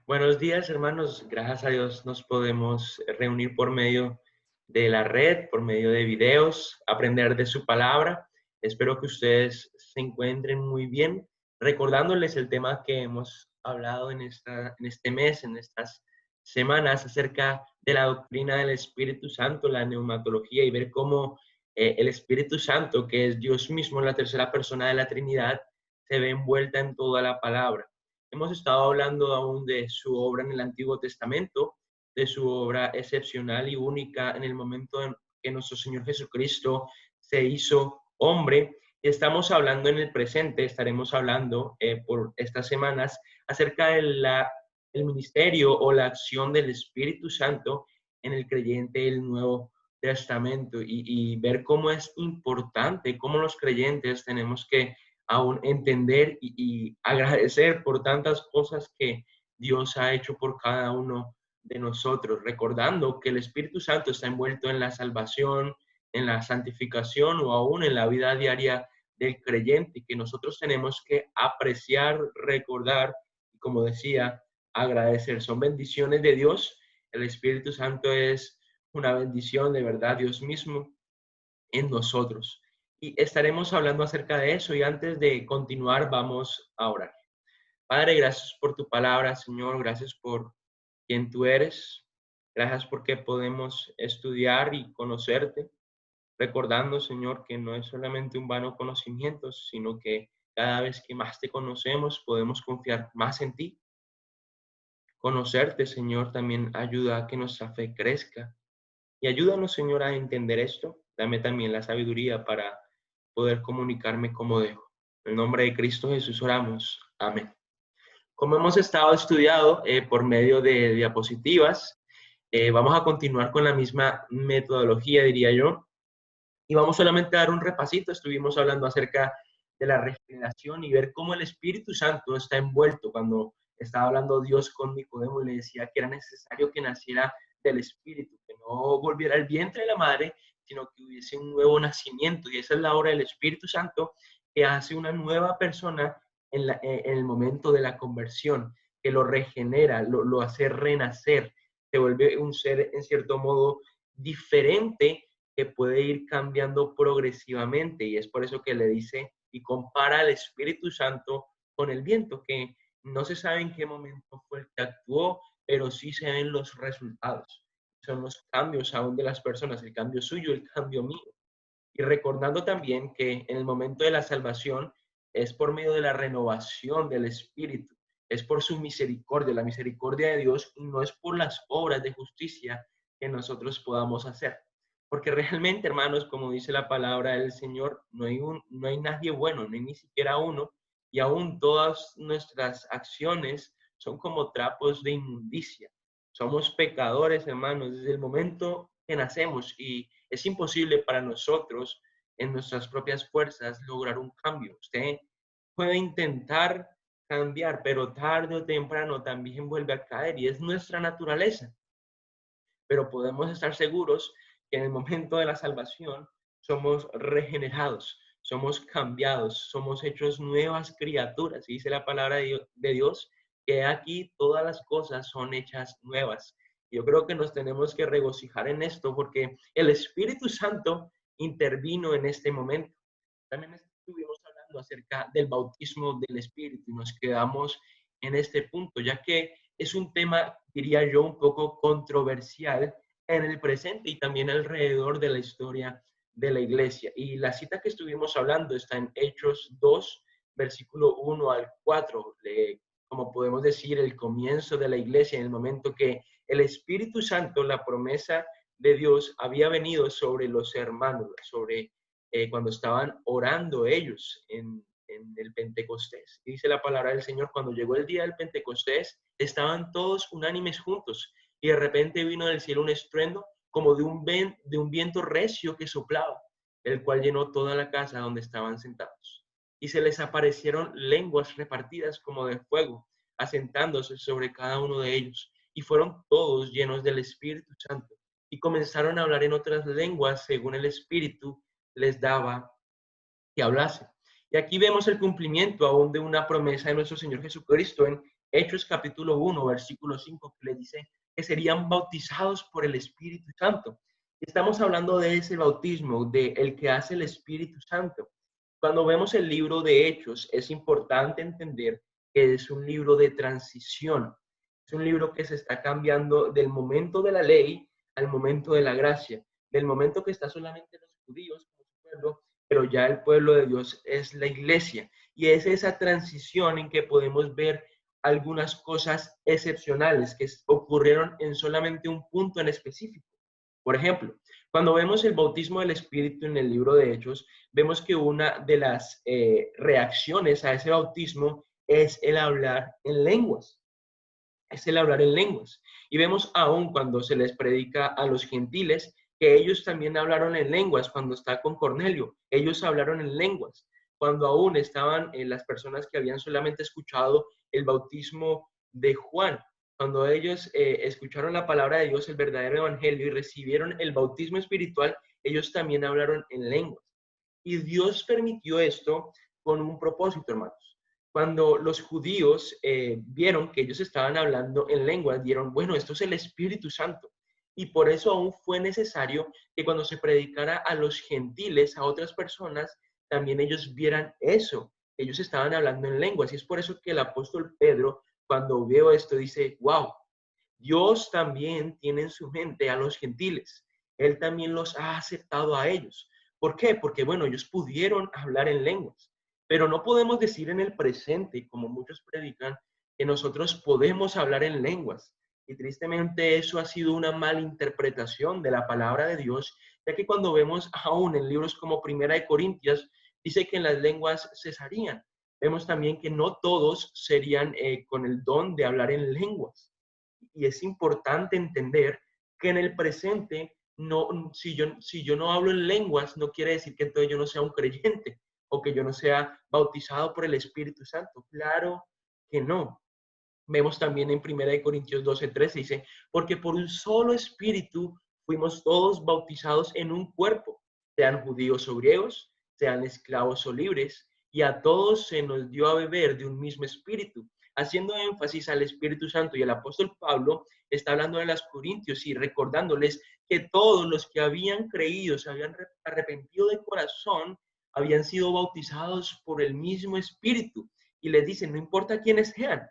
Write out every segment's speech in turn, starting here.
Buenos días, hermanos. Gracias a Dios nos podemos reunir por medio de la red, por medio de videos, aprender de su palabra. Espero que ustedes se encuentren muy bien. Recordándoles el tema que hemos hablado en este mes, en estas semanas, acerca de la doctrina del Espíritu Santo, la neumatología, y ver cómo el Espíritu Santo, que es Dios mismo, la tercera persona de la Trinidad, se ve envuelta en toda la palabra. Hemos estado hablando aún de su obra en el Antiguo Testamento, de su obra excepcional y única en el momento en que nuestro Señor Jesucristo se hizo hombre. Y estamos hablando en el presente, estaremos hablando por estas semanas acerca del ministerio o la acción del Espíritu Santo en el creyente del Nuevo Testamento y ver cómo es importante, cómo los creyentes tenemos que aún entender y agradecer por tantas cosas que Dios ha hecho por cada uno de nosotros, recordando que el Espíritu Santo está envuelto en la salvación, en la santificación o aún en la vida diaria del creyente, que nosotros tenemos que apreciar, recordar y, como decía, agradecer. Son bendiciones de Dios. El Espíritu Santo es una bendición de verdad, Dios mismo en nosotros. Y estaremos hablando acerca de eso y antes de continuar vamos a orar. Padre, gracias por tu palabra, Señor, gracias por quien tú eres. Gracias porque podemos estudiar y conocerte, recordando, Señor, que no es solamente un vano conocimiento, sino que cada vez que más te conocemos podemos confiar más en ti. Conocerte, Señor, también ayuda a que nuestra fe crezca. Y ayúdanos, Señor, a entender esto. Dame también la sabiduría para poder comunicarme como debo. En el nombre de Cristo Jesús oramos. Amén. Como hemos estado estudiando por medio de diapositivas, vamos a continuar con la misma metodología, diría yo, y vamos solamente a dar un repasito. Estuvimos hablando acerca de la regeneración y ver cómo el Espíritu Santo está envuelto. Cuando estaba hablando Dios con Nicodemo, le decía que era necesario que naciera del Espíritu, que no volviera al vientre de la madre, sino que hubiese un nuevo nacimiento. Y esa es la obra del Espíritu Santo, que hace una nueva persona en el momento de la conversión, que lo regenera, lo hace renacer, se vuelve un ser en cierto modo diferente, que puede ir cambiando progresivamente, y es por eso que le dice y compara al Espíritu Santo con el viento, que no se sabe en qué momento fue el que actuó, pero sí se ven los resultados. Son los cambios aún de las personas, el cambio suyo, el cambio mío. Y recordando también que en el momento de la salvación es por medio de la renovación del Espíritu, es por su misericordia, la misericordia de Dios, y no es por las obras de justicia que nosotros podamos hacer. Porque realmente, hermanos, como dice la palabra del Señor, no hay nadie bueno, no hay ni siquiera uno, y aún todas nuestras acciones son como trapos de inmundicia. Somos pecadores, hermanos, desde el momento que nacemos, y es imposible para nosotros, en nuestras propias fuerzas, lograr un cambio. Usted puede intentar cambiar, pero tarde o temprano también vuelve a caer, y es nuestra naturaleza. Pero podemos estar seguros que en el momento de la salvación somos regenerados, somos cambiados, somos hechos nuevas criaturas. Y dice la palabra de Dios que aquí todas las cosas son hechas nuevas. Yo creo que nos tenemos que regocijar en esto porque el Espíritu Santo intervino en este momento. También estuvimos hablando acerca del bautismo del Espíritu y nos quedamos en este punto, ya que es un tema, diría yo, un poco controversial en el presente y también alrededor de la historia de la iglesia. Y la cita que estuvimos hablando está en Hechos 2, versículo 1 al 4, como podemos decir, el comienzo de la iglesia, en el momento que el Espíritu Santo, la promesa de Dios, había venido sobre los hermanos, sobre cuando estaban orando ellos en el Pentecostés. Y dice la palabra del Señor, cuando llegó el día del Pentecostés, estaban todos unánimes juntos, y de repente vino del cielo un estruendo como de un viento recio que soplaba, el cual llenó toda la casa donde estaban sentados. Y se les aparecieron lenguas repartidas como de fuego, asentándose sobre cada uno de ellos, y fueron todos llenos del Espíritu Santo, y comenzaron a hablar en otras lenguas según el Espíritu les daba que hablase. Y aquí vemos el cumplimiento aún de una promesa de nuestro Señor Jesucristo en Hechos capítulo 1, versículo 5, que le dice que serían bautizados por el Espíritu Santo. Estamos hablando de ese bautismo, de el que hace el Espíritu Santo. Cuando vemos el libro de Hechos, es importante entender que es un libro de transición. Es un libro que se está cambiando del momento de la ley al momento de la gracia, del momento que está solamente los judíos como su pueblo, pero ya el pueblo de Dios es la iglesia. Y es esa transición en que podemos ver algunas cosas excepcionales que ocurrieron en solamente un punto en específico. Por ejemplo, cuando vemos el bautismo del Espíritu en el libro de Hechos, vemos que una de las reacciones a ese bautismo es el hablar en lenguas. Es el hablar en lenguas. Y vemos aún cuando se les predica a los gentiles que ellos también hablaron en lenguas cuando está con Cornelio. Ellos hablaron en lenguas. Cuando aún estaban las personas que habían solamente escuchado el bautismo de Juan, cuando ellos escucharon la palabra de Dios, el verdadero evangelio, y recibieron el bautismo espiritual, ellos también hablaron en lenguas. Y Dios permitió esto con un propósito, hermanos. Cuando los judíos vieron que ellos estaban hablando en lenguas, dieron, bueno, esto es el Espíritu Santo. Y por eso aún fue necesario que cuando se predicara a los gentiles, a otras personas, también ellos vieran eso. Ellos estaban hablando en lenguas. Y es por eso que el apóstol Pedro, cuando vio esto, dice, wow, Dios también tiene en su mente a los gentiles. Él también los ha aceptado a ellos. ¿Por qué? Porque, bueno, ellos pudieron hablar en lenguas, pero no podemos decir en el presente, como muchos predican, que nosotros podemos hablar en lenguas. Y tristemente eso ha sido una mala interpretación de la palabra de Dios, ya que cuando vemos aún en libros como Primera de Corintios, dice que en las lenguas cesarían. Vemos también que no todos serían con el don de hablar en lenguas. Y es importante entender que en el presente, no, si yo no hablo en lenguas, no quiere decir que entonces yo no sea un creyente o que yo no sea bautizado por el Espíritu Santo. Claro que no. Vemos también en 1 Corintios 12:13, dice, porque por un solo espíritu fuimos todos bautizados en un cuerpo, sean judíos o griegos, sean esclavos o libres, y a todos se nos dio a beber de un mismo espíritu. Haciendo énfasis al Espíritu Santo, y el apóstol Pablo está hablando de los corintios y recordándoles que todos los que habían creído, se habían arrepentido de corazón, habían sido bautizados por el mismo Espíritu. Y les dicen, no importa quiénes sean.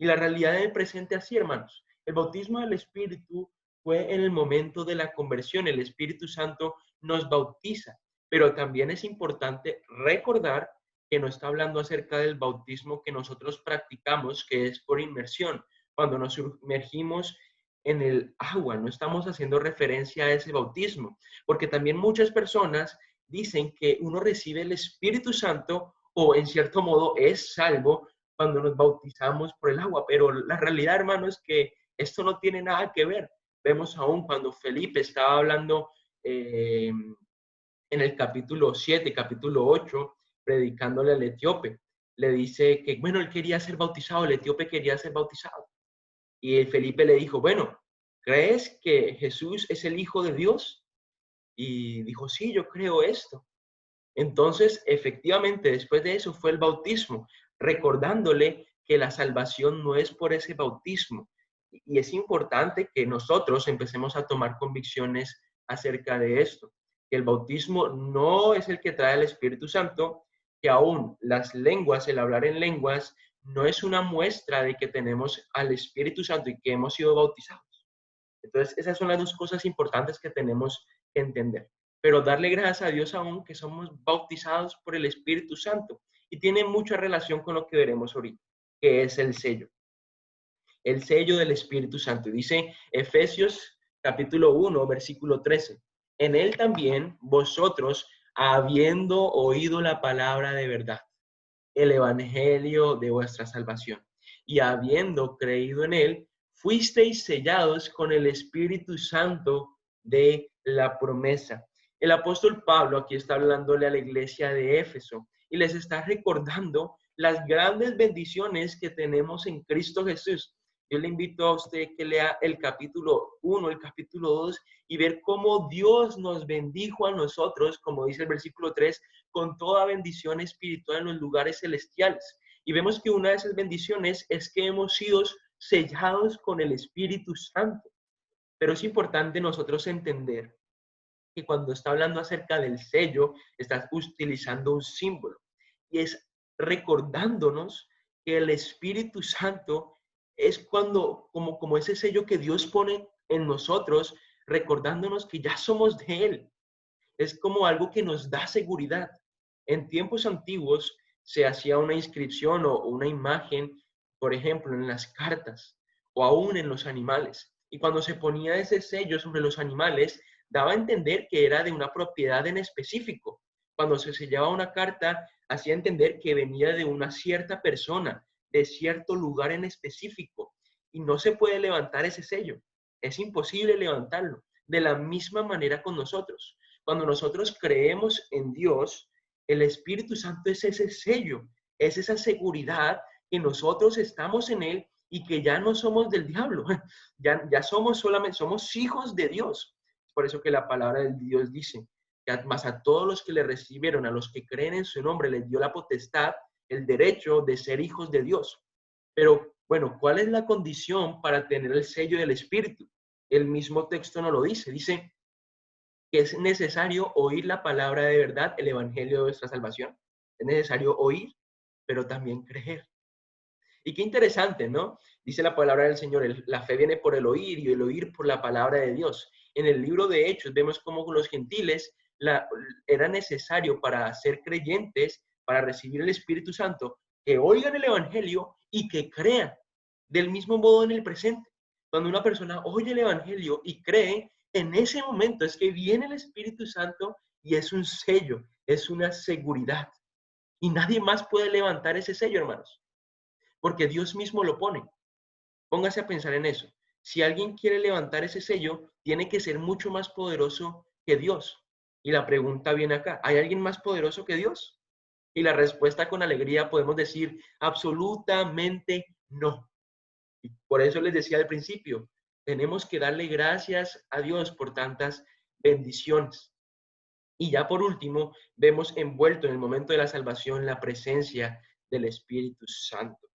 Y la realidad del presente así, hermanos. El bautismo del Espíritu fue en el momento de la conversión. El Espíritu Santo nos bautiza. Pero también es importante recordar que no está hablando acerca del bautismo que nosotros practicamos, que es por inmersión. Cuando nos sumergimos en el agua, no estamos haciendo referencia a ese bautismo. Porque también muchas personas dicen que uno recibe el Espíritu Santo o en cierto modo es salvo cuando nos bautizamos por el agua, pero la realidad, hermano, es que esto no tiene nada que ver. Vemos aún cuando Felipe estaba hablando en el capítulo 7, capítulo 8, predicándole al etíope. Le dice que, bueno, él quería ser bautizado, el etíope quería ser bautizado. Y el Felipe le dijo, bueno, ¿crees que Jesús es el Hijo de Dios? Y dijo, sí, yo creo esto. Entonces, efectivamente, después de eso fue el bautismo, recordándole que la salvación no es por ese bautismo. Y es importante que nosotros empecemos a tomar convicciones acerca de esto, que el bautismo no es el que trae el Espíritu Santo, que aún las lenguas, el hablar en lenguas, no es una muestra de que tenemos al Espíritu Santo y que hemos sido bautizados. Entonces, esas son las dos cosas importantes que tenemos que entender. Pero darle gracias a Dios aún que somos bautizados por el Espíritu Santo. Y tiene mucha relación con lo que veremos ahorita, que es el sello. El sello del Espíritu Santo. Dice Efesios capítulo 1, versículo 13. En él también vosotros, habiendo oído la palabra de verdad, el evangelio de vuestra salvación, y habiendo creído en él, fuisteis sellados con el Espíritu Santo de la promesa. El apóstol Pablo aquí está hablándole a la iglesia de Éfeso y les está recordando las grandes bendiciones que tenemos en Cristo Jesús. Yo le invito a usted que lea el capítulo 1, el capítulo 2 y ver cómo Dios nos bendijo a nosotros, como dice el versículo 3, con toda bendición espiritual en los lugares celestiales. Y vemos que una de esas bendiciones es que hemos sido sellados con el Espíritu Santo. Pero es importante nosotros entender que cuando está hablando acerca del sello, está utilizando un símbolo. Y es recordándonos que el Espíritu Santo es como ese sello que Dios pone en nosotros, recordándonos que ya somos de Él. Es como algo que nos da seguridad. En tiempos antiguos se hacía una inscripción o una imagen, por ejemplo, en las cartas o aún en los animales. Y cuando se ponía ese sello sobre los animales, daba a entender que era de una propiedad en específico. Cuando se sellaba una carta, hacía entender que venía de una cierta persona, de cierto lugar en específico. Y no se puede levantar ese sello. Es imposible levantarlo. De la misma manera con nosotros. Cuando nosotros creemos en Dios, el Espíritu Santo es ese sello, es esa seguridad que nosotros estamos en Él y que ya no somos del diablo, ya somos hijos de Dios. Por eso que la palabra de Dios dice, que más a todos los que le recibieron, a los que creen en su nombre, les dio la potestad, el derecho de ser hijos de Dios. Pero bueno, ¿cuál es la condición para tener el sello del Espíritu? El mismo texto no lo dice que es necesario oír la palabra de verdad, el evangelio de nuestra salvación. Es necesario oír, pero también creer. Y qué interesante, ¿no? Dice la palabra del Señor, la fe viene por el oír y el oír por la palabra de Dios. En el libro de Hechos vemos cómo los gentiles era necesario para ser creyentes, para recibir el Espíritu Santo, que oigan el evangelio y que crean. Del mismo modo en el presente. Cuando una persona oye el evangelio y cree, en ese momento es que viene el Espíritu Santo y es un sello, es una seguridad. Y nadie más puede levantar ese sello, hermanos, porque Dios mismo lo pone. Póngase a pensar en eso. Si alguien quiere levantar ese sello, tiene que ser mucho más poderoso que Dios. Y la pregunta viene acá, ¿hay alguien más poderoso que Dios? Y la respuesta con alegría podemos decir, absolutamente no. Y por eso les decía al principio, tenemos que darle gracias a Dios por tantas bendiciones. Y ya por último, vemos envuelto en el momento de la salvación la presencia del Espíritu Santo.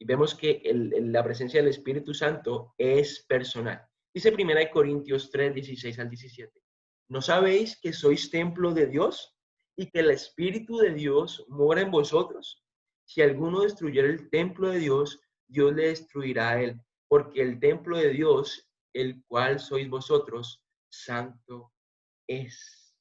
Y vemos que la presencia del Espíritu Santo es personal. Dice 1 Corintios 3, 16 al 17. ¿No sabéis que sois templo de Dios y que el Espíritu de Dios mora en vosotros? Si alguno destruyera el templo de Dios, Dios le destruirá a él, porque el templo de Dios, el cual sois vosotros, santo es.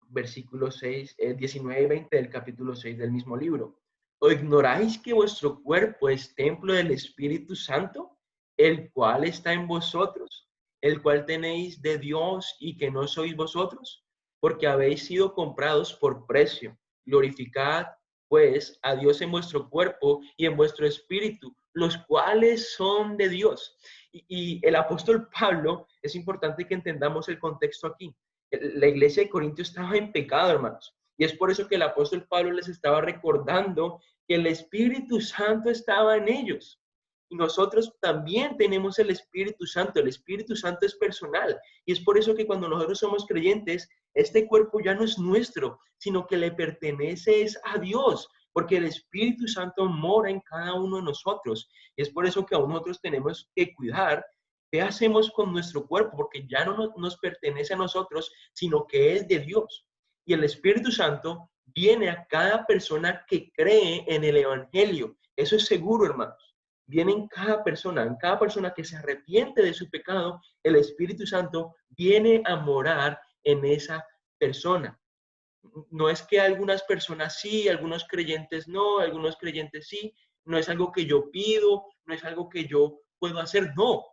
Versículos 6, 19 y 20 del capítulo 6 del mismo libro. ¿O ignoráis que vuestro cuerpo es templo del Espíritu Santo, el cual está en vosotros, el cual tenéis de Dios y que no sois vosotros? Porque habéis sido comprados por precio. Glorificad, pues, a Dios en vuestro cuerpo y en vuestro espíritu, los cuales son de Dios. Y el apóstol Pablo, es importante que entendamos el contexto aquí. La iglesia de Corinto estaba en pecado, hermanos. Y es por eso que el apóstol Pablo les estaba recordando que el Espíritu Santo estaba en ellos. Y nosotros también tenemos el Espíritu Santo. El Espíritu Santo es personal. Y es por eso que cuando nosotros somos creyentes, este cuerpo ya no es nuestro, sino que le pertenece a Dios. Porque el Espíritu Santo mora en cada uno de nosotros. Y es por eso que a nosotros tenemos que cuidar qué hacemos con nuestro cuerpo, porque ya no nos pertenece a nosotros, sino que es de Dios. Y el Espíritu Santo viene a cada persona que cree en el Evangelio. Eso es seguro, hermanos. Viene en cada persona que se arrepiente de su pecado, el Espíritu Santo viene a morar en esa persona. No es que algunas personas sí, algunos creyentes no, algunos creyentes sí, no es algo que yo pido, no es algo que yo puedo hacer, no.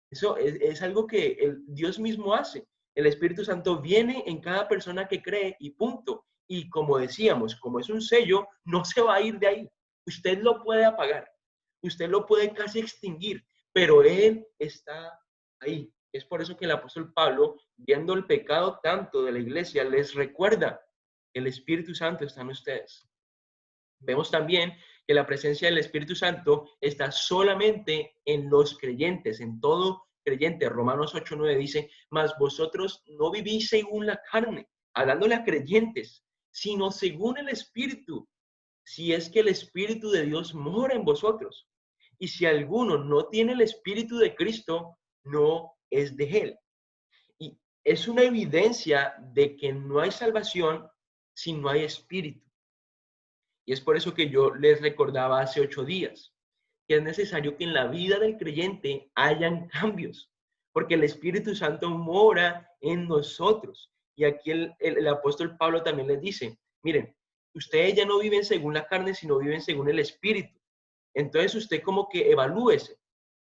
Eso es algo que Dios mismo hace. El Espíritu Santo viene en cada persona que cree y punto. Y como decíamos, como es un sello, no se va a ir de ahí. Usted lo puede apagar, usted lo puede casi extinguir, pero Él está ahí. Es por eso que el apóstol Pablo, viendo el pecado tanto de la iglesia, les recuerda, el Espíritu Santo está en ustedes. Vemos también que la presencia del Espíritu Santo está solamente en los creyentes, en todo creyente. Romanos 8:9 dice, mas vosotros no vivís según la carne, hablándole a creyentes, sino según el Espíritu. si es que el Espíritu de Dios mora en vosotros. Y si alguno no tiene el Espíritu de Cristo, no es de él. Y es una evidencia de que no hay salvación si no hay Espíritu. Y es por eso que yo les recordaba hace 8 días que es necesario que en la vida del creyente hayan cambios, porque el Espíritu Santo mora en nosotros. Y aquí el apóstol Pablo también les dice, miren, ustedes ya no viven según la carne, sino viven según el Espíritu. Entonces usted como que evalúese.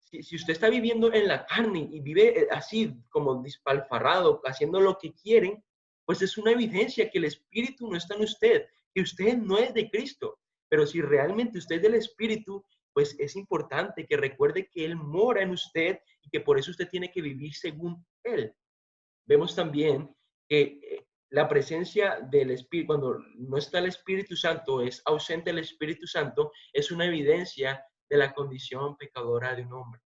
Si usted está viviendo en la carne y vive así como despalfarrado, haciendo lo que quieren, pues es una evidencia que el Espíritu no está en usted, que usted no es de Cristo. Pero si realmente usted es del Espíritu, pues es importante que recuerde que Él mora en usted y que por eso usted tiene que vivir según Él. Vemos también que la presencia del Espíritu, cuando no está el Espíritu Santo, es ausente el Espíritu Santo, es una evidencia de la condición pecadora de un hombre.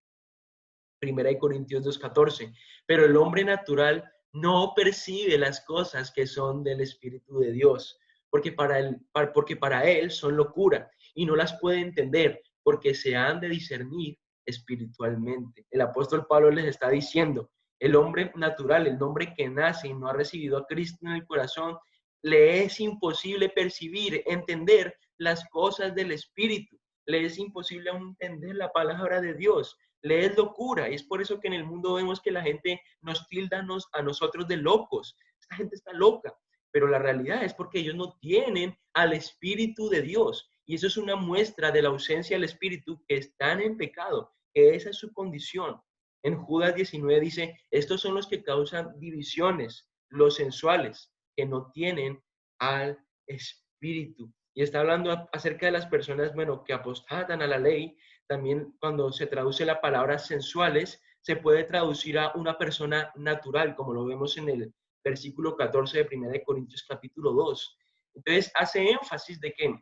Primera de Corintios 2:14. Pero el hombre natural no percibe las cosas que son del Espíritu de Dios, porque para él son locura y no las puede entender, porque se han de discernir espiritualmente. El apóstol Pablo les está diciendo, el hombre natural, el hombre que nace y no ha recibido a Cristo en el corazón, le es imposible percibir, entender las cosas del Espíritu. Le es imposible entender la palabra de Dios. Le es locura. Y es por eso que en el mundo vemos que la gente nos tilda a nosotros de locos. Esta gente está loca. Pero la realidad es porque ellos no tienen al Espíritu de Dios. Y eso es una muestra de la ausencia del Espíritu, que están en pecado, que esa es su condición. En Judas 19 dice, estos son los que causan divisiones, los sensuales, que no tienen al Espíritu. Y está hablando acerca de las personas, bueno, que apostatan a la ley. También cuando se traduce la palabra sensuales, se puede traducir a una persona natural, como lo vemos en el versículo 14 de 1 Corintios capítulo 2. Entonces hace énfasis de que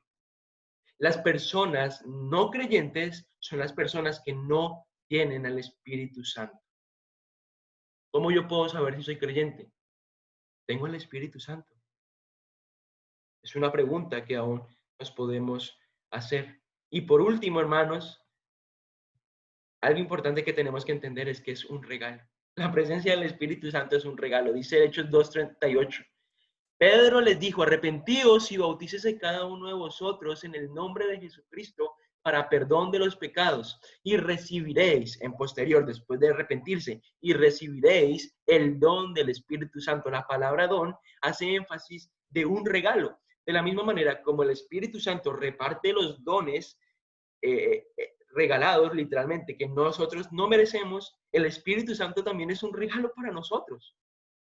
las personas no creyentes son las personas que no tienen al Espíritu Santo. ¿Cómo yo puedo saber si soy creyente? Tengo el Espíritu Santo. Es una pregunta que aún nos podemos hacer. Y por último, hermanos, algo importante que tenemos que entender es que es un regalo. La presencia del Espíritu Santo es un regalo. Dice Hechos 2:38. Pedro les dijo, arrepentíos y bautícese cada uno de vosotros en el nombre de Jesucristo para perdón de los pecados y recibiréis, en posterior, después de arrepentirse, y recibiréis el don del Espíritu Santo. La palabra don hace énfasis de un regalo. De la misma manera como el Espíritu Santo reparte los dones regalados, literalmente, que nosotros no merecemos, el Espíritu Santo también es un regalo para nosotros.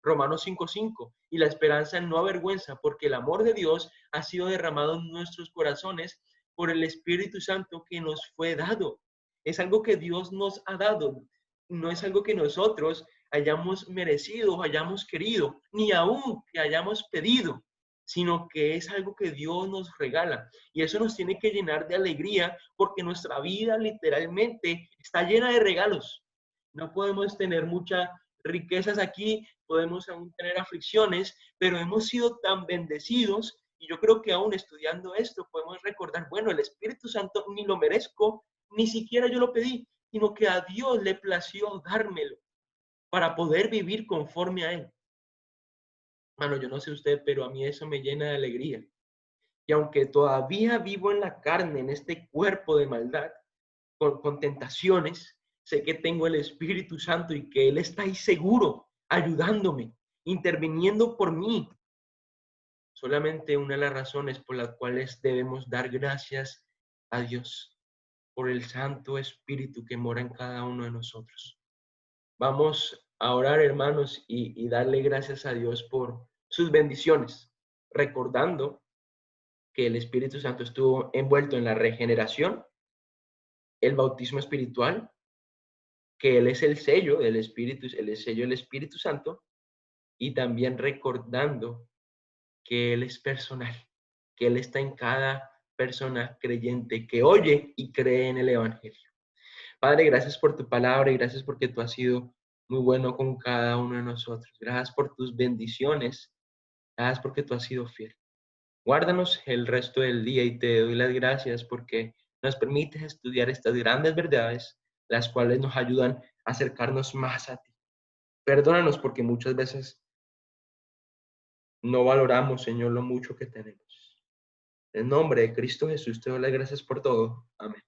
Romanos 5:5, y la esperanza no avergüenza, porque el amor de Dios ha sido derramado en nuestros corazones por el Espíritu Santo que nos fue dado. Es algo que Dios nos ha dado, no es algo que nosotros hayamos merecido o hayamos querido, ni aún que hayamos pedido, sino que es algo que Dios nos regala. Y eso nos tiene que llenar de alegría, porque nuestra vida literalmente está llena de regalos. No podemos tener muchas riquezas aquí, podemos aún tener aflicciones, pero hemos sido tan bendecidos, y yo creo que aún estudiando esto podemos recordar, bueno, el Espíritu Santo ni lo merezco, ni siquiera yo lo pedí, sino que a Dios le plació dármelo para poder vivir conforme a Él. Mano, yo no sé usted, pero a mí eso me llena de alegría. Y aunque todavía vivo en la carne, en este cuerpo de maldad, con tentaciones, sé que tengo el Espíritu Santo y que Él está ahí seguro, ayudándome, interviniendo por mí. Solamente una de las razones por las cuales debemos dar gracias a Dios por el Santo Espíritu que mora en cada uno de nosotros. Vamos a orar, hermanos, y darle gracias a Dios por sus bendiciones, recordando que el Espíritu Santo estuvo envuelto en la regeneración, el bautismo espiritual, que Él es el sello del Espíritu, el sello del Espíritu Santo, y también recordando que Él es personal, que Él está en cada persona creyente que oye y cree en el Evangelio. Padre, gracias por tu palabra y gracias porque tú has sido muy bueno con cada uno de nosotros. Gracias por tus bendiciones. Gracias porque tú has sido fiel. Guárdanos el resto del día y te doy las gracias porque nos permites estudiar estas grandes verdades, las cuales nos ayudan a acercarnos más a ti. Perdónanos porque muchas veces no valoramos, Señor, lo mucho que tenemos. En nombre de Cristo Jesús te doy las gracias por todo. Amén.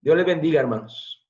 Dios les bendiga, hermanos.